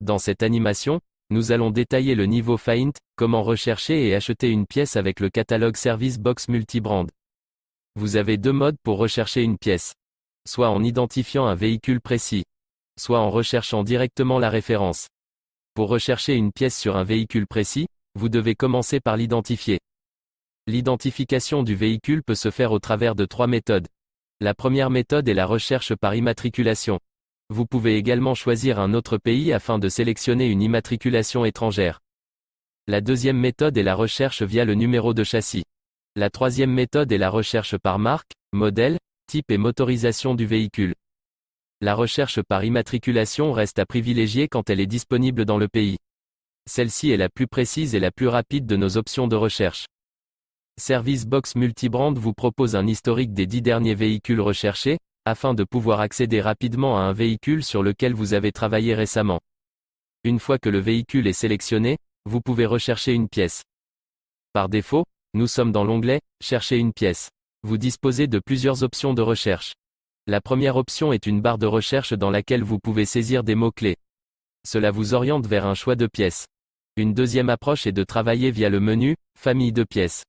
Dans cette animation, nous allons détailler le niveau Find, comment rechercher et acheter une pièce avec le catalogue Service Box Multibrand. Vous avez deux modes pour rechercher une pièce. Soit en identifiant un véhicule précis, soit en recherchant directement la référence. Pour rechercher une pièce sur un véhicule précis, vous devez commencer par l'identifier. L'identification du véhicule peut se faire au travers de trois méthodes. La première méthode est la recherche par immatriculation. Vous pouvez également choisir un autre pays afin de sélectionner une immatriculation étrangère. La deuxième méthode est la recherche via le numéro de châssis. La troisième méthode est la recherche par marque, modèle, type et motorisation du véhicule. La recherche par immatriculation reste à privilégier quand elle est disponible dans le pays. Celle-ci est la plus précise et la plus rapide de nos options de recherche. Service Box Multibrand vous propose un historique des 10 derniers véhicules recherchés, afin de pouvoir accéder rapidement à un véhicule sur lequel vous avez travaillé récemment. Une fois que le véhicule est sélectionné, vous pouvez rechercher une pièce. Par défaut, nous sommes dans l'onglet « Chercher une pièce ». Vous disposez de plusieurs options de recherche. La première option est une barre de recherche dans laquelle vous pouvez saisir des mots-clés. Cela vous oriente vers un choix de pièces. Une deuxième approche est de travailler via le menu « Famille de pièces ».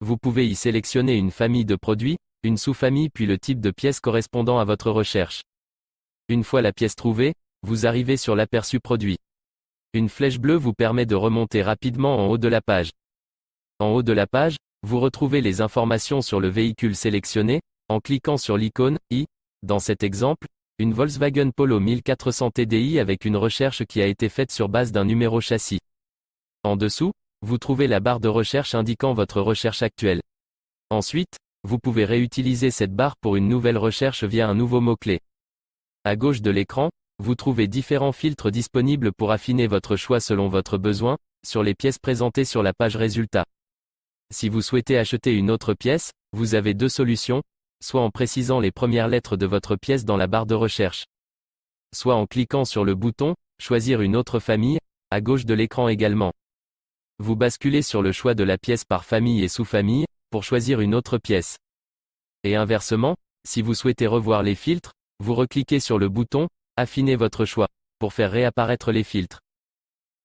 Vous pouvez y sélectionner une famille de produits, une sous-famille puis le type de pièce correspondant à votre recherche. Une fois la pièce trouvée, vous arrivez sur l'aperçu produit. Une flèche bleue vous permet de remonter rapidement en haut de la page. En haut de la page, vous retrouvez les informations sur le véhicule sélectionné, en cliquant sur l'icône « i ». Dans cet exemple, une Volkswagen Polo 1400 TDI avec une recherche qui a été faite sur base d'un numéro châssis. En dessous, vous trouvez la barre de recherche indiquant votre recherche actuelle. Ensuite, vous pouvez réutiliser cette barre pour une nouvelle recherche via un nouveau mot-clé. À gauche de l'écran, vous trouvez différents filtres disponibles pour affiner votre choix selon votre besoin, sur les pièces présentées sur la page résultat. Si vous souhaitez acheter une autre pièce, vous avez deux solutions, soit en précisant les premières lettres de votre pièce dans la barre de recherche, soit en cliquant sur le bouton « Choisir une autre famille » à gauche de l'écran également. Vous basculez sur le choix de la pièce par famille et sous-famille, pour choisir une autre pièce. Et inversement, si vous souhaitez revoir les filtres, vous recliquez sur le bouton « Affiner votre choix » pour faire réapparaître les filtres.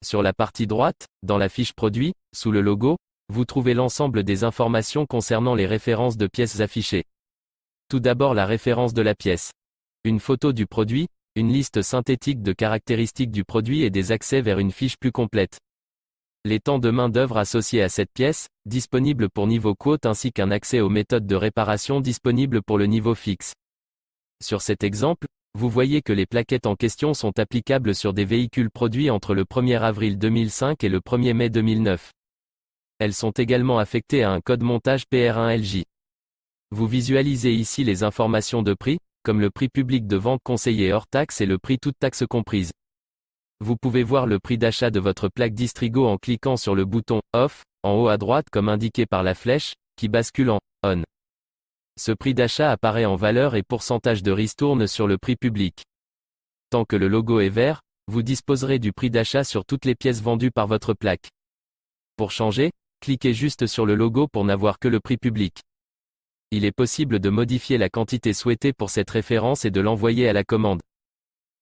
Sur la partie droite, dans la fiche produit, sous le logo, vous trouvez l'ensemble des informations concernant les références de pièces affichées. Tout d'abord la référence de la pièce. Une photo du produit, une liste synthétique de caractéristiques du produit et des accès vers une fiche plus complète. Les temps de main-d'œuvre associés à cette pièce, disponibles pour niveau quote ainsi qu'un accès aux méthodes de réparation disponibles pour le niveau fixe. Sur cet exemple, vous voyez que les plaquettes en question sont applicables sur des véhicules produits entre le 1er avril 2005 et le 1er mai 2009. Elles sont également affectées à un code montage PR1LJ. Vous visualisez ici les informations de prix, comme le prix public de vente conseillé hors taxe et le prix toutes taxes comprises. Vous pouvez voir le prix d'achat de votre plaque Distrigo en cliquant sur le bouton « Off » en haut à droite comme indiqué par la flèche, qui bascule en « On ». Ce prix d'achat apparaît en valeur et pourcentage de ristourne sur le prix public. Tant que le logo est vert, vous disposerez du prix d'achat sur toutes les pièces vendues par votre plaque. Pour changer, cliquez juste sur le logo pour n'avoir que le prix public. Il est possible de modifier la quantité souhaitée pour cette référence et de l'envoyer à la commande.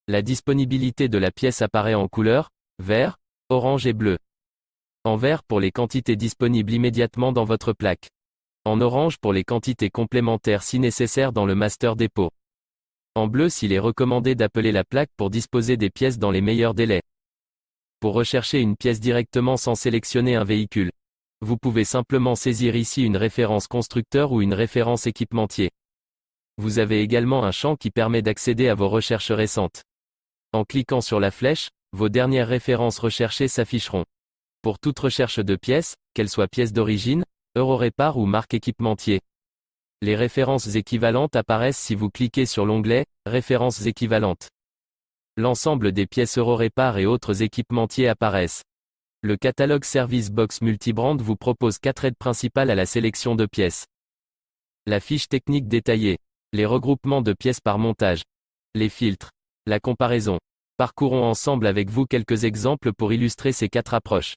La disponibilité de la pièce apparaît en couleurs, vert, orange et bleu. En vert pour les quantités disponibles immédiatement dans votre plaque. En orange pour les quantités complémentaires si nécessaire dans le master dépôt. En bleu s'il est recommandé d'appeler la plaque pour disposer des pièces dans les meilleurs délais. Pour rechercher une pièce directement sans sélectionner un véhicule, vous pouvez simplement saisir ici une référence constructeur ou une référence équipementier. Vous avez également un champ qui permet d'accéder à vos recherches récentes. En cliquant sur la flèche, vos dernières références recherchées s'afficheront. Pour toute recherche de pièces, qu'elles soient pièces d'origine, Eurorépar ou marque équipementier. Les références équivalentes apparaissent si vous cliquez sur l'onglet « Références équivalentes ». L'ensemble des pièces Eurorépar et autres équipementiers apparaissent. Le catalogue Service Box Multibrand vous propose 4 aides principales à la sélection de pièces. La fiche technique détaillée. Les regroupements de pièces par montage. Les filtres. La comparaison. Parcourons ensemble avec vous quelques exemples pour illustrer ces 4 approches.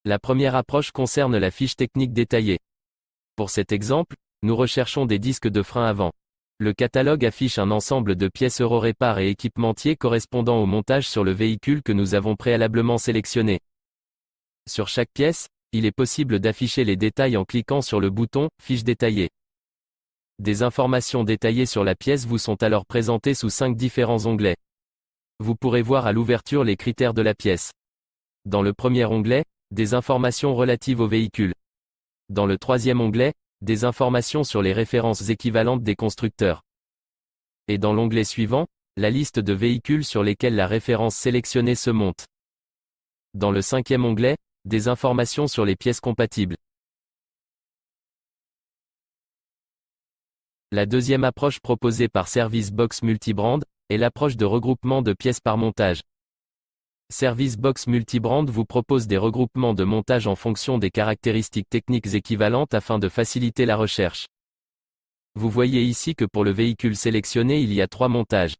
La première approche concerne la fiche technique détaillée. Pour cet exemple, nous recherchons des disques de frein avant. Le catalogue affiche un ensemble de pièces Eurorépar et équipementiers correspondant au montage sur le véhicule que nous avons préalablement sélectionné. Sur chaque pièce, il est possible d'afficher les détails en cliquant sur le bouton « Fiche détaillée ». Des informations détaillées sur la pièce vous sont alors présentées sous 5 différents onglets. Vous pourrez voir à l'ouverture les critères de la pièce. Dans le premier onglet, des informations relatives au véhicule. Dans le troisième onglet, des informations sur les références équivalentes des constructeurs. Et dans l'onglet suivant, la liste de véhicules sur lesquels la référence sélectionnée se monte. Dans le cinquième onglet, des informations sur les pièces compatibles. La deuxième approche proposée par Service Box Multibrand est l'approche de regroupement de pièces par montage. Service Box Multibrand vous propose des regroupements de montage en fonction des caractéristiques techniques équivalentes afin de faciliter la recherche. Vous voyez ici que pour le véhicule sélectionné il y a 3 montages.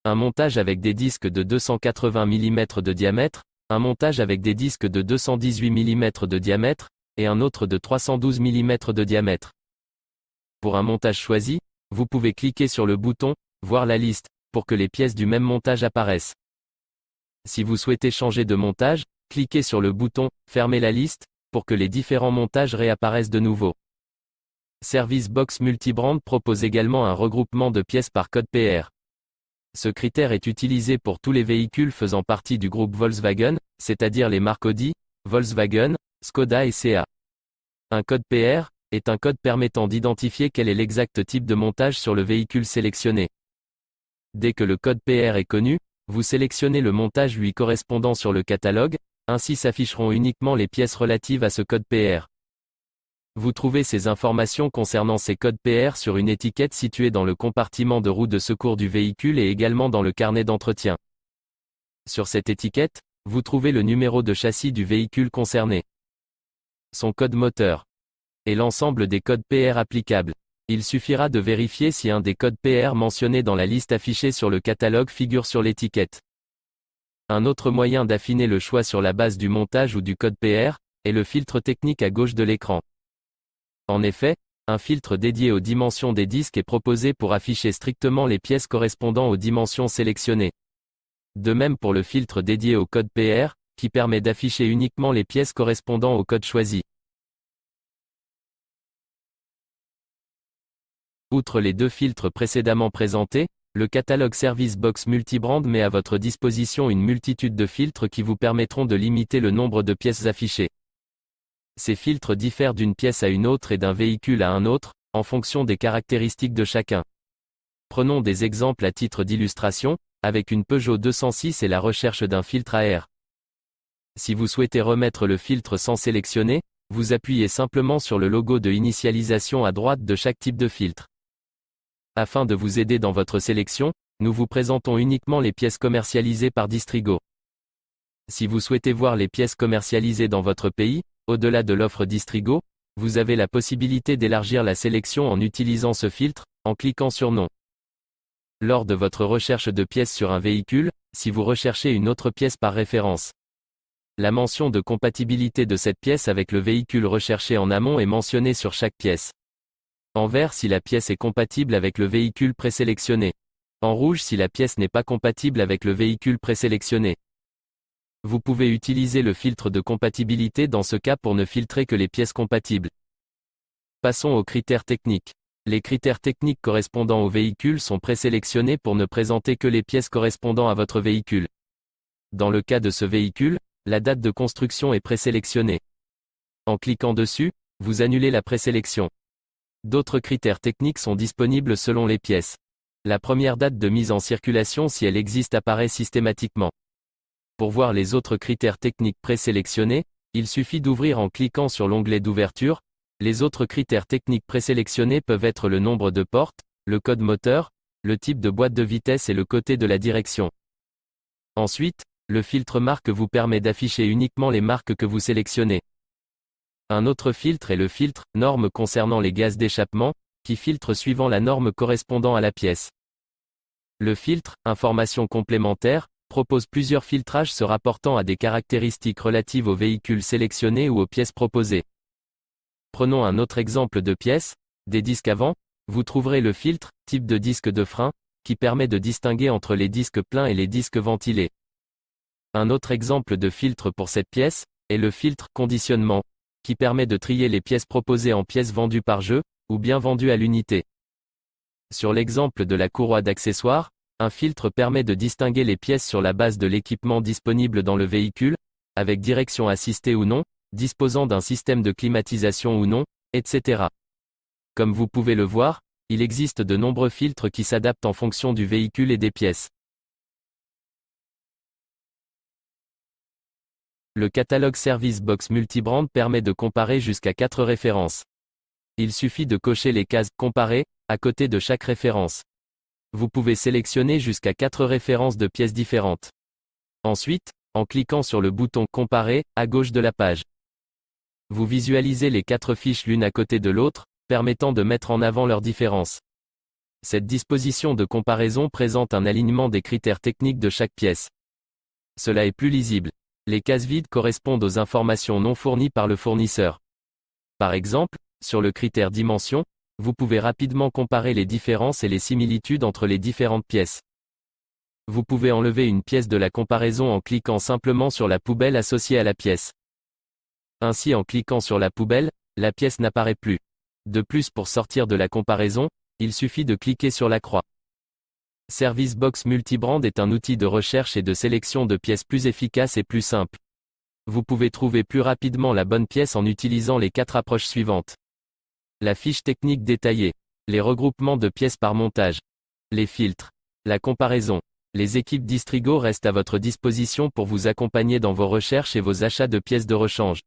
Un montage avec des disques de 280 mm de diamètre, un montage avec des disques de 218 mm de diamètre, et un autre de 312 mm de diamètre. Pour un montage choisi, vous pouvez cliquer sur le bouton « Voir la liste » pour que les pièces du même montage apparaissent. Si vous souhaitez changer de montage, cliquez sur le bouton « Fermer la liste » pour que les différents montages réapparaissent de nouveau. Service Box Multibrand propose également un regroupement de pièces par code PR. Ce critère est utilisé pour tous les véhicules faisant partie du groupe Volkswagen, c'est-à-dire les marques Audi, Volkswagen, Skoda et Seat. Un code PR est un code permettant d'identifier quel est l'exact type de montage sur le véhicule sélectionné. Dès que le code PR est connu, vous sélectionnez le montage lui correspondant sur le catalogue, ainsi s'afficheront uniquement les pièces relatives à ce code PR. Vous trouvez ces informations concernant ces codes PR sur une étiquette située dans le compartiment de roue de secours du véhicule et également dans le carnet d'entretien. Sur cette étiquette, vous trouvez le numéro de châssis du véhicule concerné, son code moteur et l'ensemble des codes PR applicables. Il suffira de vérifier si un des codes PR mentionnés dans la liste affichée sur le catalogue figure sur l'étiquette. Un autre moyen d'affiner le choix sur la base du montage ou du code PR est le filtre technique à gauche de l'écran. En effet, un filtre dédié aux dimensions des disques est proposé pour afficher strictement les pièces correspondant aux dimensions sélectionnées. De même pour le filtre dédié au code PR, qui permet d'afficher uniquement les pièces correspondant au code choisi. Outre les 2 filtres précédemment présentés, le catalogue Service Box Multibrand met à votre disposition une multitude de filtres qui vous permettront de limiter le nombre de pièces affichées. Ces filtres diffèrent d'une pièce à une autre et d'un véhicule à un autre, en fonction des caractéristiques de chacun. Prenons des exemples à titre d'illustration, avec une Peugeot 206 et la recherche d'un filtre à air. Si vous souhaitez remettre le filtre sans sélectionner, vous appuyez simplement sur le logo de initialisation à droite de chaque type de filtre. Afin de vous aider dans votre sélection, nous vous présentons uniquement les pièces commercialisées par Distrigo. Si vous souhaitez voir les pièces commercialisées dans votre pays, au-delà de l'offre Distrigo, vous avez la possibilité d'élargir la sélection en utilisant ce filtre, en cliquant sur Non. Lors de votre recherche de pièces sur un véhicule, si vous recherchez une autre pièce par référence, la mention de compatibilité de cette pièce avec le véhicule recherché en amont est mentionnée sur chaque pièce. En vert si la pièce est compatible avec le véhicule présélectionné. En rouge si la pièce n'est pas compatible avec le véhicule présélectionné. Vous pouvez utiliser le filtre de compatibilité dans ce cas pour ne filtrer que les pièces compatibles. Passons aux critères techniques. Les critères techniques correspondant au véhicule sont présélectionnés pour ne présenter que les pièces correspondant à votre véhicule. Dans le cas de ce véhicule, la date de construction est présélectionnée. En cliquant dessus, vous annulez la présélection. D'autres critères techniques sont disponibles selon les pièces. La première date de mise en circulation si elle existe apparaît systématiquement. Pour voir les autres critères techniques présélectionnés, il suffit d'ouvrir en cliquant sur l'onglet d'ouverture. Les autres critères techniques présélectionnés peuvent être le nombre de portes, le code moteur, le type de boîte de vitesse et le côté de la direction. Ensuite, le filtre marque vous permet d'afficher uniquement les marques que vous sélectionnez. Un autre filtre est le filtre « Norme » concernant les gaz d'échappement, qui filtre suivant la norme correspondant à la pièce. Le filtre « Informations complémentaires » propose plusieurs filtrages se rapportant à des caractéristiques relatives au véhicule sélectionné ou aux pièces proposées. Prenons un autre exemple de pièce, des disques avant, Vous trouverez le filtre, type de disque de frein, qui permet de distinguer entre les disques pleins et les disques ventilés. Un autre exemple de filtre pour cette pièce est le filtre conditionnement, qui permet de trier les pièces proposées en pièces vendues par jeu, ou bien vendues à l'unité. Sur l'exemple de la courroie d'accessoires, un filtre permet de distinguer les pièces sur la base de l'équipement disponible dans le véhicule, avec direction assistée ou non, disposant d'un système de climatisation ou non, etc. Comme vous pouvez le voir, il existe de nombreux filtres qui s'adaptent en fonction du véhicule et des pièces. Le catalogue Service Box Multibrand permet de comparer jusqu'à 4 références. Il suffit de cocher les cases « Comparer » à côté de chaque référence. Vous pouvez sélectionner jusqu'à 4 références de pièces différentes. Ensuite, en cliquant sur le bouton « Comparer » à gauche de la page, vous visualisez les 4 fiches l'une à côté de l'autre, permettant de mettre en avant leurs différences. Cette disposition de comparaison présente un alignement des critères techniques de chaque pièce. Cela est plus lisible. Les cases vides correspondent aux informations non fournies par le fournisseur. Par exemple, sur le critère dimension, vous pouvez rapidement comparer les différences et les similitudes entre les différentes pièces. Vous pouvez enlever une pièce de la comparaison en cliquant simplement sur la poubelle associée à la pièce. Ainsi, en cliquant sur la poubelle, la pièce n'apparaît plus. De plus, pour sortir de la comparaison, il suffit de cliquer sur la croix. Service Box Multibrand est un outil de recherche et de sélection de pièces plus efficace et plus simple. Vous pouvez trouver plus rapidement la bonne pièce en utilisant les 4 approches suivantes. La fiche technique détaillée. Les regroupements de pièces par montage. Les filtres. La comparaison. Les équipes d'Istrigo restent à votre disposition pour vous accompagner dans vos recherches et vos achats de pièces de rechange.